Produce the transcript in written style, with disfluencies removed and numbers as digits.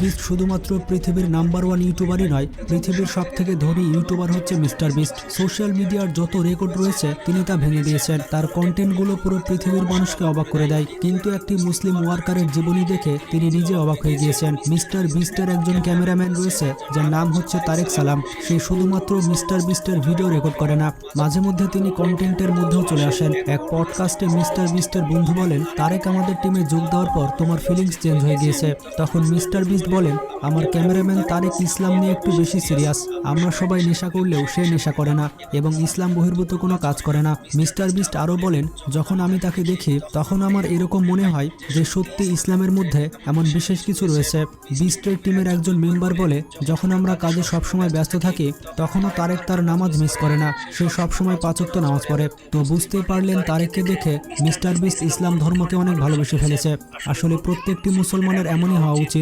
Beast শুধুমাত্র পৃথিবীর number 1 ইউটিউবারই নয়, পৃথিবীর সবথেকে ধনী ইউটিউবার হচ্ছে মিস্টার বিস্ট। সোশ্যাল মিডিয়ার যত রেকর্ড রয়েছে তিনি তা ভেঙে দিয়েছেন। তার কন্টেন্টগুলো পুরো পৃথিবীর মানুষকে অবাক করে দেয়। কিন্তু একটি মুসলিম ওয়ার্কারের জীবনী দেখে তিনি নিজে অবাক হয়ে গিয়েছেন। মিস্টার বিস্টের একজন ক্যামেরাম্যান রয়েছে যার নাম হচ্ছে তারেক সালাম। সে শুধুমাত্র মিস্টার বিস্টের ভিডিও রেকর্ড করে না, মাঝে মধ্যে তিনি কন্টেন্টের মধ্যেও চলে আসেন। এক পডকাস্টে মিস্টার বিস্টের বন্ধু বলেন, তারেক আমাদের টিমে যোগ দেওয়ার পর তোমার ফিলিংস চেঞ্জ হয়ে গিয়েছে। তখন মিস্টার বিস্ট বলেন, আমার ক্যামেরাম্যান তারেক ইসলাম নিয়ে একটু বেশি সিরিয়াস। আমরা সবাই নেশা করলেও সে নেশা করে না এবং ইসলাম বহির্ভূত কোনো কাজ করে না। মিস্টার বিস্ট আরও বলেন, যখন আমি তাকে দেখি তখন আমার এরকম মনে হয় যে সত্যি ইসলামের মধ্যে এমন বিশেষ কিছু রয়েছে। বিস্টের টিমের একজন মেম্বার বলে, যখন আমরা কাজে সবসময় ব্যস্ত থাকি তখনও তারেক তার নামাজ মিস করে না, সে সবসময় 5 ওয়াক্ত নামাজ পড়ে। তো বুঝতেই পারলেন তারেককে দেখে মিস্টার বিস্ট ইসলাম ধর্মকে অনেক ভালোবেসে ফেলেছে। আসলে প্রত্যেকটি মুসলমানের এমনই হওয়া উচিত।